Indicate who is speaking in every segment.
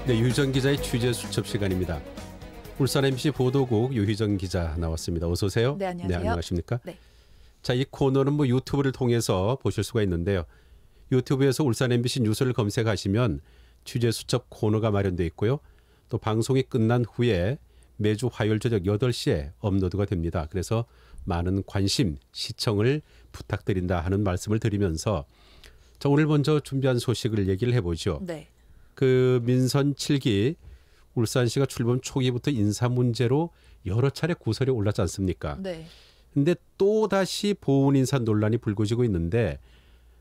Speaker 1: 네, 유희정 기자의 취재 수첩 시간입니다. 울산 MBC 보도국 유희정 기자 나왔습니다. 어서 오세요.
Speaker 2: 네, 안녕하세요.
Speaker 1: 네, 안녕하십니까?
Speaker 2: 네.
Speaker 1: 자, 이 코너는 유튜브를 통해서 보실 수가 있는데요. 유튜브에서 울산 MBC 뉴스를 검색하시면 취재 수첩 코너가 마련되어 있고요. 또 방송이 끝난 후에 매주 화요일 저녁 8시에 업로드가 됩니다. 그래서 많은 관심, 시청을 부탁드린다 하는 말씀을 드리면서 자, 오늘 먼저 준비한 소식을 얘기를 해보죠.
Speaker 2: 네.
Speaker 1: 그 민선 7기 울산시가 출범 초기부터 인사 문제로 여러 차례 구설이 올랐지 않습니까?
Speaker 2: 네.
Speaker 1: 근데 또다시 보훈 인사 논란이 불거지고 있는데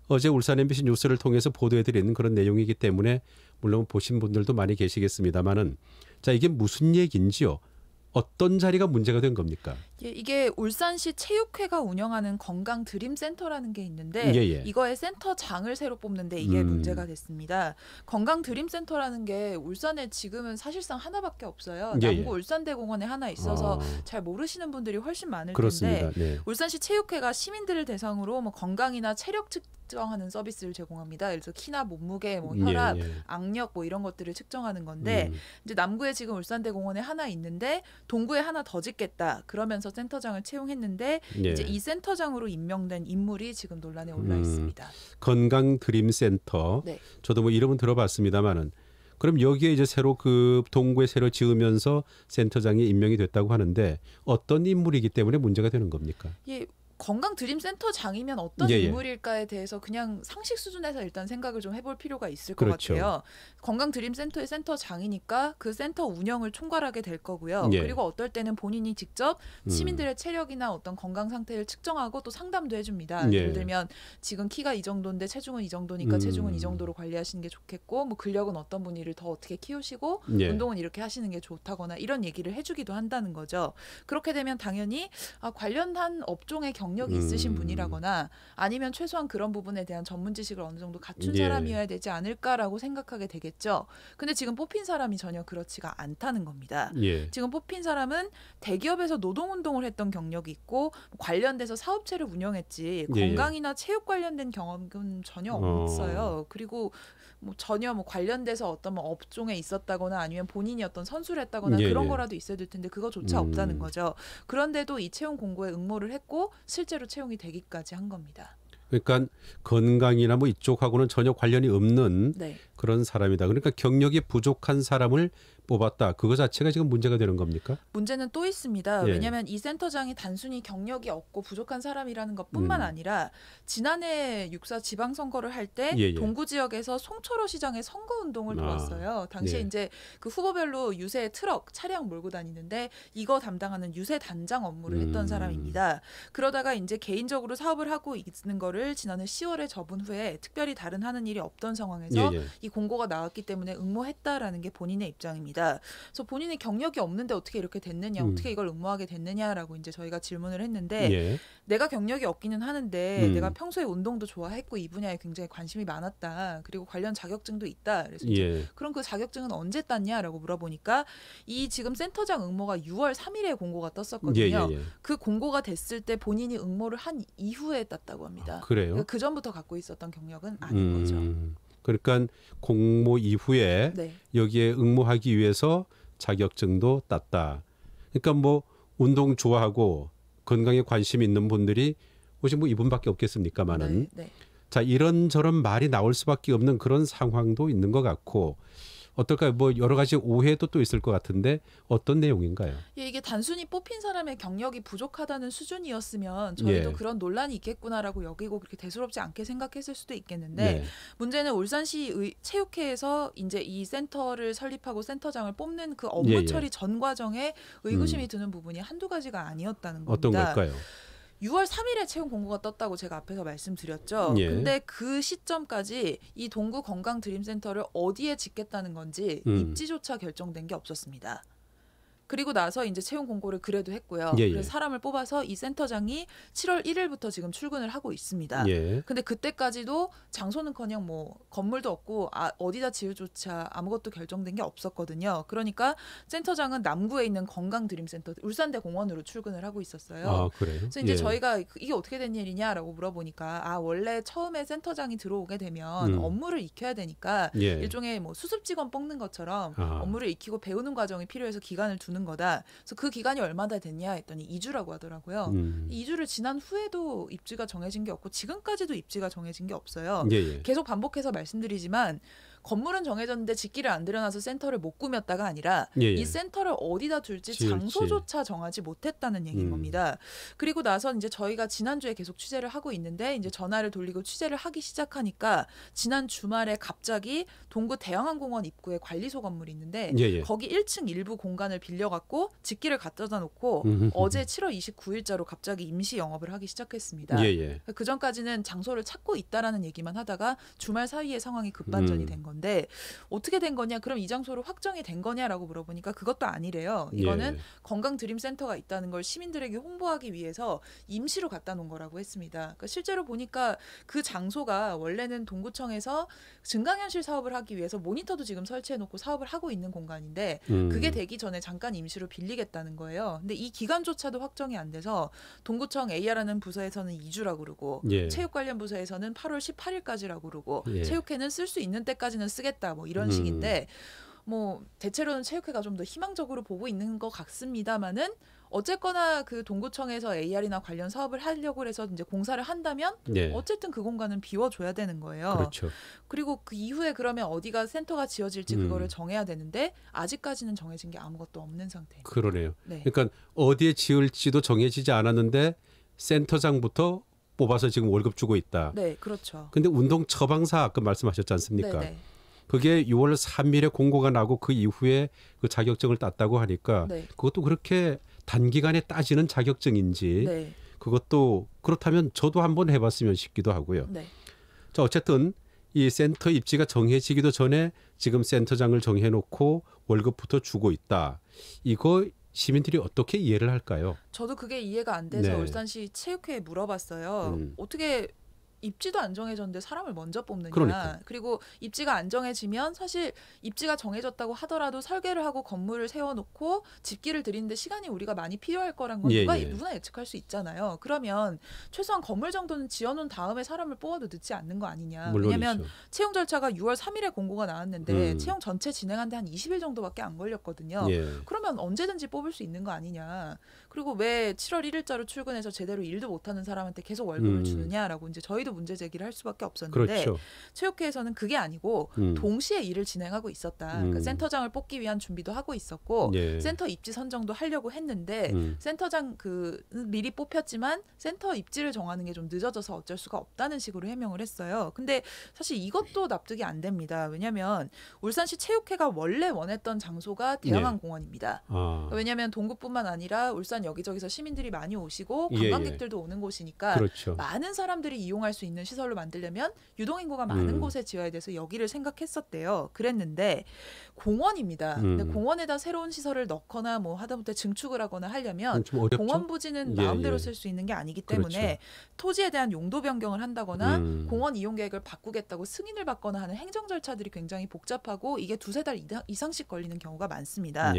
Speaker 1: 어제 울산 MBC 뉴스를 통해서 보도해드리는 그런 내용이기 때문에 물론 보신 분들도 많이 계시겠습니다만은 자, 이게 무슨 얘기인지요? 어떤 자리가 문제가 된 겁니까?
Speaker 2: 예, 이게 울산시 체육회가 운영하는 건강 드림센터라는 게 있는데 이거의 센터장을 새로 뽑는데 이게 문제가 됐습니다. 건강 드림센터라는 게 울산에 지금은 사실상 하나밖에 없어요. 남구 울산대공원에 하나 있어서 잘 모르시는 분들이 훨씬 많을
Speaker 1: 그렇습니다.
Speaker 2: 텐데
Speaker 1: 네.
Speaker 2: 울산시 체육회가 시민들을 대상으로 건강이나 체력 측정하는 서비스를 제공합니다. 그래서 키나 몸무게, 혈압, 악력 이런 것들을 측정하는 건데 이제 남구에 지금 울산대공원에 하나 있는데 동구에 하나 더 짓겠다. 그러면서 센터장을 채용했는데 이제 이 센터장으로 임명된 인물이 지금 논란에 올라 있습니다.
Speaker 1: 건강 드림센터.
Speaker 2: 네.
Speaker 1: 저도 이름은 들어봤습니다만은 그럼 여기에 이제 새로 그 동구에 새로 지으면서 센터장이 임명이 됐다고 하는데 어떤 인물이기 때문에 문제가 되는 겁니까?
Speaker 2: 예. 건강 드림센터장이면 어떤 인물일까에 대해서 그냥 상식 수준에서 일단 생각을 좀 해볼 필요가 있을 것 같아요. 건강 드림센터의 센터장이니까 그 센터 운영을 총괄하게 될 거고요. 그리고 어떨 때는 본인이 직접 시민들의 체력이나 어떤 건강 상태를 측정하고 또 상담도 해줍니다. 예를 들면 지금 키가 이 정도인데 체중은 이 정도니까 체중은 이 정도로 관리하시는 게 좋겠고 근력은 어떤 분위를 더 어떻게 키우시고 운동은 이렇게 하시는 게 좋다거나 이런 얘기를 해주기도 한다는 거죠. 그렇게 되면 당연히 관련한 업종의 경력이 있으신 분이라거나 아니면 최소한 그런 부분에 대한 전문 지식을 어느 정도 갖춘 사람이어야 되지 않을까라고 생각하게 되겠죠. 근데 지금 뽑힌 사람이 전혀 그렇지가 않다는 겁니다. 지금 뽑힌 사람은 대기업에서 노동운동을 했던 경력이 있고 관련돼서 사업체를 운영했지 건강이나 체육 관련된 경험은 전혀 없어요. 그리고 전혀 관련돼서 어떤 업종에 있었다거나 아니면 본인이 어떤 선수를 했다거나 그런 거라도 있어야 될 텐데 그거조차 없다는 거죠. 그런데도 이 채용 공고에 응모를 했고 실제로 채용이 되기까지 한 겁니다.
Speaker 1: 그러니까 건강이나 이쪽하고는 전혀 관련이 없는 그런 사람이다. 그러니까 경력이 부족한 사람을 뽑았다. 그거 자체가 지금 문제가 되는 겁니까?
Speaker 2: 문제는 또 있습니다. 왜냐하면 이 센터장이 단순히 경력이 없고 부족한 사람이라는 것뿐만 아니라 지난해 6.4 지방선거를 할 때 동구 지역에서 송철호 시장의 선거운동을 도왔어요. 당시에 이제 그 후보별로 유세 트럭, 차량 몰고 다니는데 이거 담당하는 유세 단장 업무를 했던 사람입니다. 그러다가 이제 개인적으로 사업을 하고 있는 거를 지난해 10월에 접은 후에 특별히 다른 하는 일이 없던 상황에서 이 공고가 나왔기 때문에 응모했다라는 게 본인의 입장입니다. 그래서 본인이 경력이 없는데 어떻게 이렇게 됐느냐, 어떻게 이걸 응모하게 됐느냐라고 이제 저희가 질문을 했는데 내가 경력이 없기는 하는데 내가 평소에 운동도 좋아했고 이 분야에 굉장히 관심이 많았다. 그리고 관련 자격증도 있다. 그래서 그럼 그 자격증은 언제 땄냐라고 물어보니까 이 지금 센터장 응모가 6월 3일에 공고가 떴었거든요. 그 공고가 됐을 때 본인이 응모를 한 이후에 땄다고 합니다.
Speaker 1: 그래요?
Speaker 2: 그러니까 그 전부터 갖고 있었던 경력은 아닌 거죠.
Speaker 1: 그러니까 공모 이후에 여기에 응모하기 위해서 자격증도 땄다. 그러니까 운동 좋아하고 건강에 관심 있는 분들이 혹시 이분밖에 없겠습니까마는 자, 이런저런 말이 나올 수밖에 없는 그런 상황도 있는 것 같고 어떨까요? 여러 가지 오해도 또 있을 것 같은데 어떤 내용인가요?
Speaker 2: 이게 단순히 뽑힌 사람의 경력이 부족하다는 수준이었으면 저희도 그런 논란이 있겠구나라고 여기고 그렇게 대수롭지 않게 생각했을 수도 있겠는데 문제는 울산시 체육회에서 이제 이 센터를 설립하고 센터장을 뽑는 그 업무 처리 전 과정에 의구심이 드는 부분이 한두 가지가 아니었다는 겁니다.
Speaker 1: 어떤 걸까요?
Speaker 2: 6월 3일에 채용 공고가 떴다고 제가 앞에서 말씀드렸죠. 근데 그 시점까지 이 동구 건강 드림센터를 어디에 짓겠다는 건지 입지조차 결정된 게 없었습니다. 그리고 나서 이제 채용 공고를 그래도 했고요.
Speaker 1: 예, 예.
Speaker 2: 그래서 사람을 뽑아서 이 센터장이 7월 1일부터 지금 출근을 하고 있습니다.
Speaker 1: 예.
Speaker 2: 근데 그때까지도 장소는커녕 뭐 건물도 없고 어디다 지을조차 아무것도 결정된 게 없었거든요. 그러니까 센터장은 남구에 있는 건강드림센터 울산대 공원으로 출근을 하고 있었어요.
Speaker 1: 아, 그래요?
Speaker 2: 그래서 이제 저희가 이게 어떻게 된 일이냐라고 물어보니까 원래 처음에 센터장이 들어오게 되면 업무를 익혀야 되니까 일종의 뭐 수습직원 뽑는 것처럼 업무를 익히고 배우는 과정이 필요해서 기간을 두는 거다. 그래서 그 기간이 얼마나 됐냐 했더니 2주라고 하더라고요. 2주를 지난 후에도 입지가 정해진 게 없고 지금까지도 입지가 정해진 게 없어요. 계속 반복해서 말씀드리지만 건물은 정해졌는데 짓기를 안 들여놔서 센터를 못 꾸몄다가 아니라 이 센터를 어디다 둘지 장소조차 정하지 못했다는 얘기인 겁니다. 그리고 나서 이제 저희가 지난주에 계속 취재를 하고 있는데 이제 전화를 돌리고 취재를 하기 시작하니까 지난 주말에 갑자기 동구 대양항공원 입구에 관리소 건물이 있는데 거기 1층 일부 공간을 빌려갖고 짓기를 갖다 놓고 어제 7월 29일자로 갑자기 임시 영업을 하기 시작했습니다. 그 전까지는 장소를 찾고 있다라는 얘기만 하다가 주말 사이에 상황이 급반전이 된 건데 어떻게 된 거냐? 그럼 이 장소로 확정이 된 거냐라고 물어보니까 그것도 아니래요. 이거는 건강드림센터가 있다는 걸 시민들에게 홍보하기 위해서 임시로 갖다 놓은 거라고 했습니다. 그러니까 실제로 보니까 그 장소가 원래는 동구청에서 증강현실 사업을 하기 위해서 모니터도 지금 설치해놓고 사업을 하고 있는 공간인데 그게 되기 전에 잠깐 임시로 빌리겠다는 거예요. 근데 이 기간조차도 확정이 안 돼서 동구청 AR하는 부서에서는 2주라고 그러고 체육 관련 부서에서는 8월 18일까지라고 그러고 체육회는 쓸 수 있는 때까지는 쓰겠다 뭐 이런 식인데 뭐 대체로는 체육회가 좀 더 희망적으로 보고 있는 것 같습니다만은 어쨌거나 그 동구청에서 AR이나 관련 사업을 하려고 해서 이제 공사를 한다면 어쨌든 그 공간은 비워줘야 되는 거예요.
Speaker 1: 그렇죠.
Speaker 2: 그리고 그 이후에 그러면 어디가 센터가 지어질지 그거를 정해야 되는데 아직까지는 정해진 게 아무것도 없는 상태예요.
Speaker 1: 그러네요. 그러니까 어디에 지을지도 정해지지 않았는데 센터장부터 뽑아서 지금 월급 주고 있다.
Speaker 2: 네, 그렇죠.
Speaker 1: 근데 운동 처방사 아까 말씀하셨지 않습니까? 그게 6월 3일에 공고가 나고 그 이후에 그 자격증을 땄다고 하니까 그것도 그렇게 단기간에 따지는 자격증인지 그것도 그렇다면 저도 한번 해봤으면 싶기도 하고요. 자, 어쨌든 이 센터 입지가 정해지기도 전에 지금 센터장을 정해놓고 월급부터 주고 있다. 이거 시민들이 어떻게 이해를 할까요?
Speaker 2: 저도 그게 이해가 안 돼서 울산시 체육회에 물어봤어요. 어떻게 입지도 안 정해졌는데 사람을 먼저 뽑느냐.
Speaker 1: 그러니까.
Speaker 2: 그리고 입지가 안 정해지면 사실 입지가 정해졌다고 하더라도 설계를 하고 건물을 세워놓고 집기를 들이는데 시간이 우리가 많이 필요할 거란 건 누구나 예측할 수 있잖아요. 그러면 최소한 건물 정도는 지어놓은 다음에 사람을 뽑아도 늦지 않는 거 아니냐.
Speaker 1: 물론이죠.
Speaker 2: 왜냐하면 채용 절차가 6월 3일에 공고가 나왔는데 채용 전체 진행한 데 한 20일 정도밖에 안 걸렸거든요. 그러면 언제든지 뽑을 수 있는 거 아니냐. 그리고 왜 7월 1일자로 출근해서 제대로 일도 못하는 사람한테 계속 월급을 주느냐라고 이제 저희도 문제 제기를 할 수밖에 없었는데 체육회에서는 그게 아니고 동시에 일을 진행하고 있었다. 그러니까 센터장을 뽑기 위한 준비도 하고 있었고 센터 입지 선정도 하려고 했는데 센터장 미리 뽑혔지만 센터 입지를 정하는 게 좀 늦어져서 어쩔 수가 없다는 식으로 해명을 했어요. 근데 사실 이것도 납득이 안 됩니다. 왜냐하면 울산시 체육회가 원래 원했던 장소가 대양항공원입니다. 왜냐하면 동구뿐만 아니라 울산 여기저기서 시민들이 많이 오시고 관광객들도 오는 곳이니까 많은 사람들이 이용할 수 있는 시설로 만들려면 유동인구가 많은 곳에 지어야 돼서 여기를 생각했었대요. 그랬는데 공원입니다. 근데 공원에다 새로운 시설을 넣거나 뭐 하다못해 증축을 하거나 하려면 공원 부지는 마음대로 쓸 수 있는 게 아니기 때문에 토지에 대한 용도 변경을 한다거나 공원 이용 계획을 바꾸겠다고 승인을 받거나 하는 행정 절차들이 굉장히 복잡하고 이게 두세 달 이상씩 걸리는 경우가 많습니다.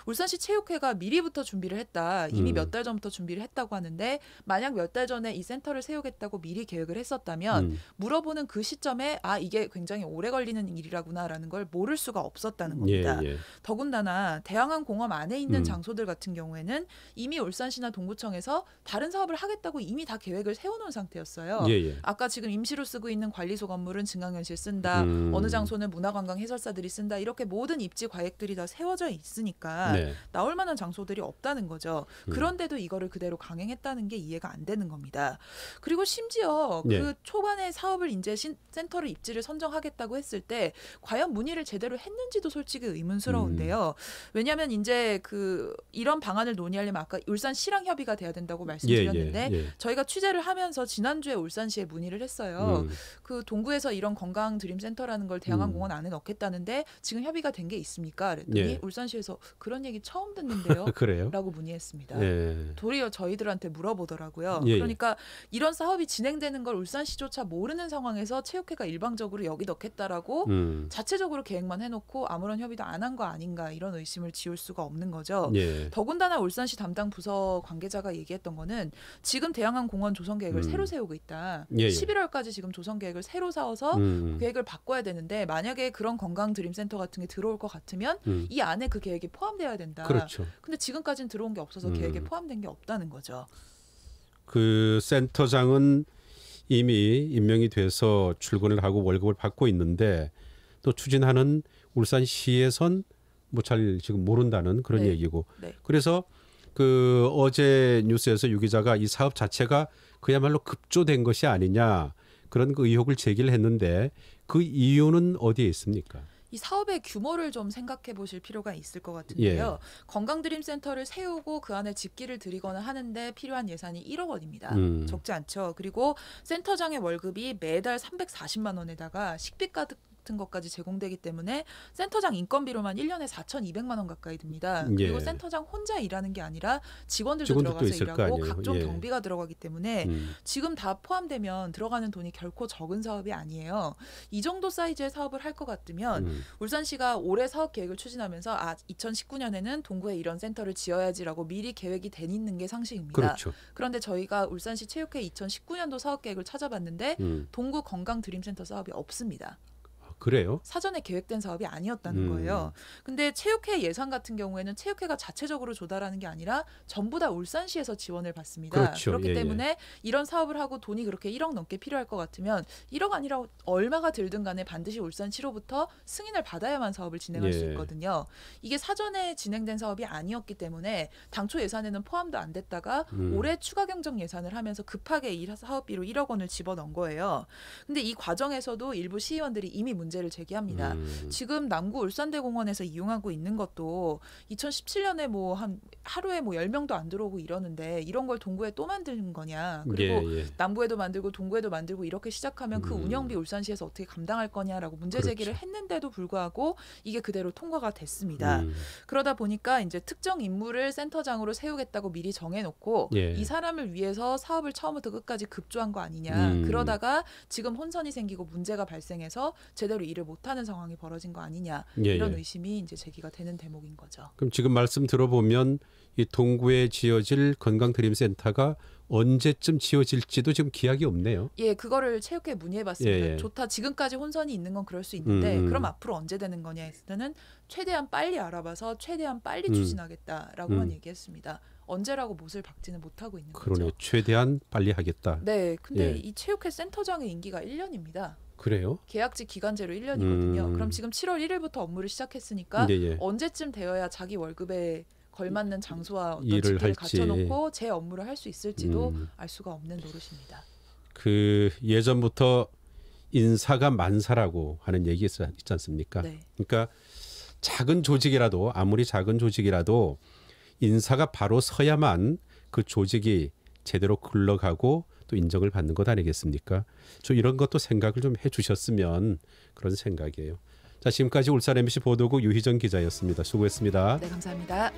Speaker 2: 울산시 체육회가 미리부터 준비를 했다. 이미 몇 달 전부터 준비를 했다고 하는데 만약 몇 달 전에 이 센터를 세우겠다고 미리 계획을 했었다면 물어보는 그 시점에 이게 굉장히 오래 걸리는 일이라구나라는 걸 모를 수가 없었다는 겁니다. 더군다나 대양항공원 안에 있는 장소들 같은 경우에는 이미 울산시나 동구청에서 다른 사업을 하겠다고 이미 다 계획을 세워놓은 상태였어요. 아까 지금 임시로 쓰고 있는 관리소 건물은 증강현실 쓴다. 어느 장소는 문화관광 해설사들이 쓴다. 이렇게 모든 입지 과획들이 다 세워져 있으니까 나올 만한 장소들이 없다는 거죠. 그런데도 이거를 그대로 강행했다는 게 이해가 안 되는 겁니다. 그리고 심지어 그 초반에 사업을 이제 센터를 입지를 선정하겠다고 했을 때 과연 문의를 제대로 했는지도 솔직히 의문스러운데요. 왜냐하면 이제 이런 방안을 논의하려면 아까 울산시랑 협의가 돼야 된다고 말씀드렸는데 저희가 취재를 하면서 지난주에 울산시에 문의를 했어요. 그 동구에서 이런 건강 드림센터라는 걸 대양항공원 안에 넣겠다는데 지금 협의가 된 게 있습니까? 그랬더니 울산시에서 그런 얘기 처음 듣는데요.
Speaker 1: 그래요?
Speaker 2: 라고 문의했습니다. 도리어 저희들한테 물어보더라고요. 그러니까 이런 사업이 진행되는 걸 울산시조차 모르는 상황에서 체육회가 일방적으로 여기 넣겠다라고 자체적으로 계획만 해놓고 아무런 협의도 안 한 거 아닌가 이런 의심을 지울 수가 없는 거죠. 더군다나 울산시 담당 부서 관계자가 얘기했던 거는 지금 대양항공원 조성 계획을 새로 세우고 있다. 11월까지 지금 조성 계획을 새로 세워서 계획을 바꿔야 되는데 만약에 그런 건강 드림센터 같은 게 들어올 것 같으면 이 안에 그 계획이 포함되어야 된다.
Speaker 1: 그렇죠.
Speaker 2: 근데 지금까지는 들어온 게 없어서 계획에 포함된 게 없다는 거죠.
Speaker 1: 그 센터장은 이미 임명이 돼서 출근을 하고 월급을 받고 있는데 또 추진하는 울산시에선 뭐 잘 지금 모른다는 그런 얘기고. 그래서 그 어제 뉴스에서 유 기자가 이 사업 자체가 그야말로 급조된 것이 아니냐 그런 그 의혹을 제기를 했는데 그 이유는 어디에 있습니까?
Speaker 2: 이 사업의 규모를 좀 생각해 보실 필요가 있을 것 같은데요. 건강드림센터를 세우고 그 안에 집기를 들이거나 하는데 필요한 예산이 1억 원입니다. 적지 않죠. 그리고 센터장의 월급이 매달 340만 원에다가 식비 같은 것까지 제공되기 때문에 센터장 인건비로만 1년에 4,200만 원 가까이 듭니다. 그리고 센터장 혼자 일하는 게 아니라 직원들도 들어가서 일하고 각종 경비가 들어가기 때문에 지금 다 포함되면 들어가는 돈이 결코 적은 사업이 아니에요. 이 정도 사이즈의 사업을 할 것 같으면 울산시가 올해 사업 계획을 추진하면서 2019년에는 동구에 이런 센터를 지어야지라고 미리 계획이 돼 있는 게 상식입니다.
Speaker 1: 그렇죠.
Speaker 2: 그런데 저희가 울산시 체육회 2019년도 사업 계획을 찾아봤는데 동구 건강 드림센터 사업이 없습니다.
Speaker 1: 그래요?
Speaker 2: 사전에 계획된 사업이 아니었다는 거예요. 근데 체육회 예산 같은 경우에는 체육회가 자체적으로 조달하는 게 아니라 전부 다 울산시에서 지원을 받습니다.
Speaker 1: 그렇죠.
Speaker 2: 그렇기 때문에 이런 사업을 하고 돈이 그렇게 1억 넘게 필요할 것 같으면 1억 아니라 얼마가 들든 간에 반드시 울산시로부터 승인을 받아야만 사업을 진행할 수 있거든요. 이게 사전에 진행된 사업이 아니었기 때문에 당초 예산에는 포함도 안 됐다가 올해 추가 경정 예산을 하면서 급하게 이 사업비로 1억 원을 집어넣은 거예요. 근데 이 과정에서도 일부 시의원들이 이미 문제를 제기합니다. 지금 남구 울산대공원에서 이용하고 있는 것도 2017년에 뭐 한 하루에 뭐 10명도 안 들어오고 이러는데 이런 걸 동구에 또 만드는 거냐. 그리고 남구에도 만들고 동구에도 만들고 이렇게 시작하면 그 운영비 울산시에서 어떻게 감당할 거냐라고 문제 제기를 했는데도 불구하고 이게 그대로 통과가 됐습니다. 그러다 보니까 이제 특정 인물을 센터장으로 세우겠다고 미리 정해놓고 이 사람을 위해서 사업을 처음부터 끝까지 급조한 거 아니냐. 그러다가 지금 혼선이 생기고 문제가 발생해서 제대로 일을 못하는 상황이 벌어진 거 아니냐 이런 의심이 이제 제기가 되는 대목인 거죠.
Speaker 1: 그럼 지금 말씀 들어보면 이 동구에 지어질 건강드림센터가 언제쯤 지어질지도 지금 기약이 없네요.
Speaker 2: 그거를 체육회에 문의해봤습니다. 좋다. 지금까지 혼선이 있는 건 그럴 수 있는데 그럼 앞으로 언제 되는 거냐 했을 때는 최대한 빨리 알아봐서 최대한 빨리 추진하겠다라고만 얘기했습니다. 언제라고 못을 박지는 못하고 있는 거죠.
Speaker 1: 그러네. 최대한 빨리 하겠다.
Speaker 2: 네. 근데 이 체육회 센터장의 임기가 1년입니다.
Speaker 1: 그래요?
Speaker 2: 계약직 기간제로 1년이거든요. 그럼 지금 7월 1일부터 업무를 시작했으니까 언제쯤 되어야 자기 월급에 걸맞는 장소와 어떤 집계를 갖춰놓고 제 업무를 할 수 있을지도 알 수가 없는 노릇입니다.
Speaker 1: 그 예전부터 인사가 만사라고 하는 얘기 있지 않습니까? 그러니까 작은 조직이라도 아무리 작은 조직이라도 인사가 바로 서야만 그 조직이 제대로 굴러가고 또 인정을 받는 것 아니겠습니까? 저 이런 것도 생각을 좀 해주셨으면 그런 생각이에요. 자, 지금까지 울산 MBC 보도국 유희정 기자였습니다. 수고했습니다.
Speaker 2: 네, 감사합니다.